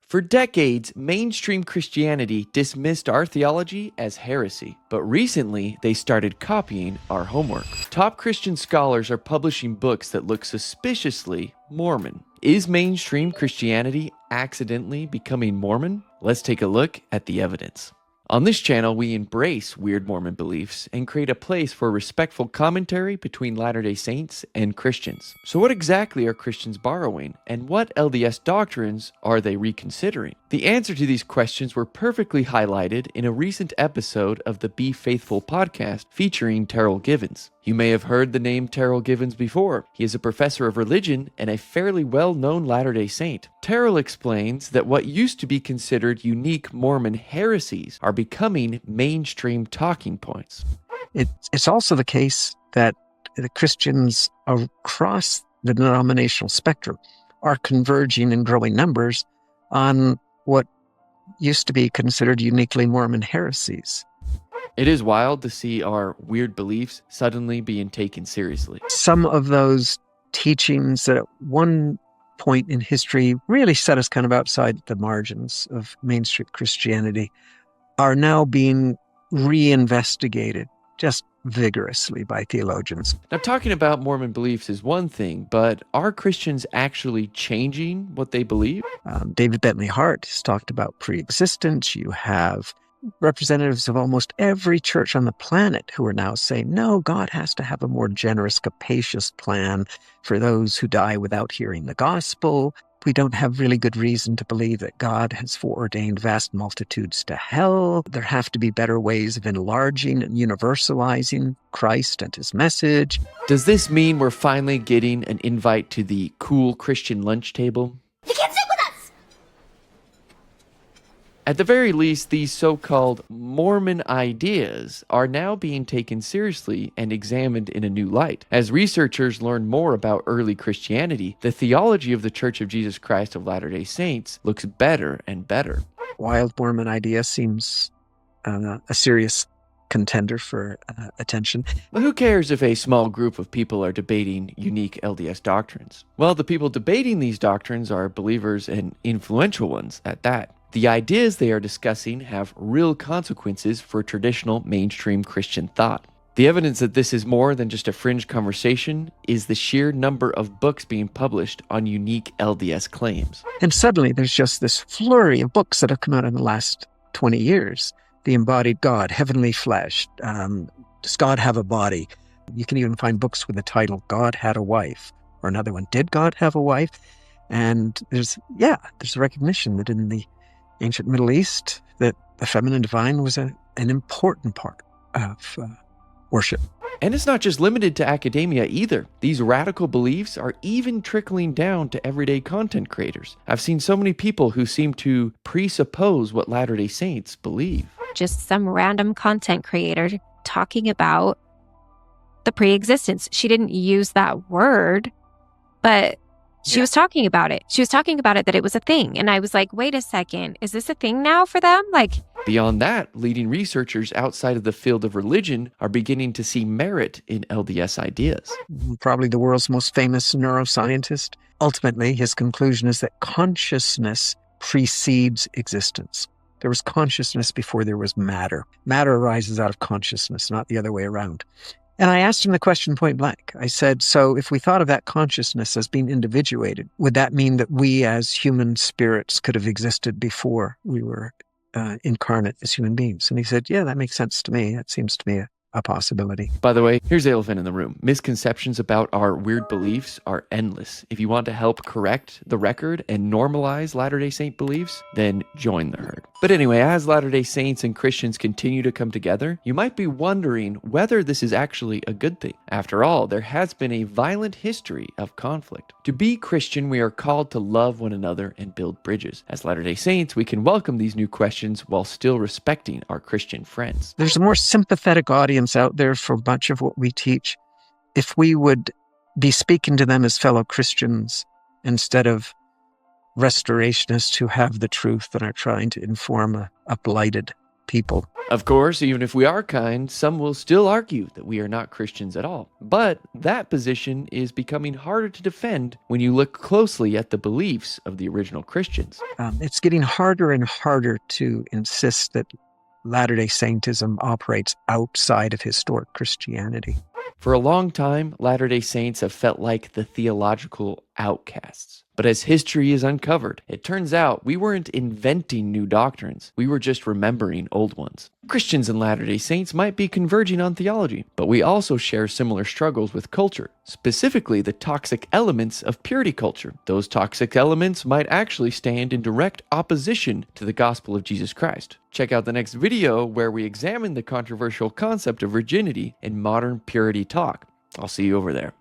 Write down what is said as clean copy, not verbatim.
For decades, mainstream Christianity dismissed our theology as heresy, but recently they started copying our homework. Top Christian scholars are publishing books that look suspiciously Mormon. Is mainstream Christianity accidentally becoming Mormon? Let's take a look at the evidence. On this channel, we embrace weird Mormon beliefs and create a place for respectful commentary between Latter-day Saints and Christians. So what exactly are Christians borrowing, and what LDS doctrines are they reconsidering? The answer to these questions were perfectly highlighted in a recent episode of the Be Faithful podcast featuring Terryl Givens. You may have heard the name Terryl Givens before. He is a professor of religion and a fairly well-known Latter-day Saint. Terryl explains that what used to be considered unique Mormon heresies are becoming mainstream talking points. It's also the case that the Christians across the denominational spectrum are converging in growing numbers on what used to be considered uniquely Mormon heresies. It is wild to see our weird beliefs suddenly being taken seriously. Some of those teachings that at one point in history really set us kind of outside the margins of mainstream Christianity are now being reinvestigated just vigorously by theologians. Now, talking about Mormon beliefs is one thing, but are Christians actually changing what they believe? David Bentley Hart has talked about pre-existence. You have representatives of almost every church on the planet who are now saying, no, God has to have a more generous, capacious plan for those who die without hearing the gospel. We don't have really good reason to believe that God has foreordained vast multitudes to hell. There have to be better ways of enlarging and universalizing Christ and his message. Does this mean we're finally getting an invite to the cool Christian lunch table? You can't sit with us! At the very least, these so-called Mormon ideas are now being taken seriously and examined in a new light. As researchers learn more about early Christianity, the theology of the Church of Jesus Christ of Latter-day Saints looks better and better. Wild Mormon idea seems a serious contender for attention. But who cares if a small group of people are debating unique LDS doctrines? Well, the people debating these doctrines are believers and influential ones at that. The ideas they are discussing have real consequences for traditional mainstream Christian thought. The evidence that this is more than just a fringe conversation is the sheer number of books being published on unique LDS claims. And suddenly there's just this flurry of books that have come out in the last 20 years. The Embodied God, Heavenly Flesh, Does God Have a Body? You can even find books with the title, God Had a Wife, or another one, Did God Have a Wife? And there's a recognition that in the ancient Middle East, that the feminine divine was an important part of worship. And it's not just limited to academia either. These radical beliefs are even trickling down to everyday content creators. I've seen so many people who seem to presuppose what Latter-day Saints believe. Just some random content creator talking about the pre-existence. She didn't use that word, but she was talking about it. She was talking about it, that it was a thing. And I was like, wait a second, is this a thing now for them? Beyond that, leading researchers outside of the field of religion are beginning to see merit in LDS ideas. Probably the world's most famous neuroscientist. Ultimately, his conclusion is that consciousness precedes existence. There was consciousness before there was matter. Matter arises out of consciousness, not the other way around. And I asked him the question point blank. I said, so if we thought of that consciousness as being individuated, would that mean that we as human spirits could have existed before we were incarnate as human beings? And he said, yeah, that makes sense to me. That seems to me a possibility. By the way, here's the elephant in the room. Misconceptions about our weird beliefs are endless. If you want to help correct the record and normalize Latter-day Saint beliefs, then join the herd. But anyway, as Latter-day Saints and Christians continue to come together, you might be wondering whether this is actually a good thing. After all, there has been a violent history of conflict. To be Christian, we are called to love one another and build bridges. As Latter-day Saints, we can welcome these new questions while still respecting our Christian friends. There's a more sympathetic audience out there for much of what we teach. If we would be speaking to them as fellow Christians instead of restorationists who have the truth and are trying to inform a blighted people. Of course, even if we are kind, some will still argue that we are not Christians at all. But that position is becoming harder to defend when you look closely at the beliefs of the original Christians. It's getting harder and harder to insist that Latter-day Saintism operates outside of historic Christianity. For a long time, Latter-day Saints have felt like the theological outcasts. But as history is uncovered, it turns out we weren't inventing new doctrines. We were just remembering old ones. Christians and Latter-day Saints might be converging on theology, but we also share similar struggles with culture, specifically the toxic elements of purity culture. Those toxic elements might actually stand in direct opposition to the gospel of Jesus Christ. Check out the next video where we examine the controversial concept of virginity in modern purity talk. I'll see you over there.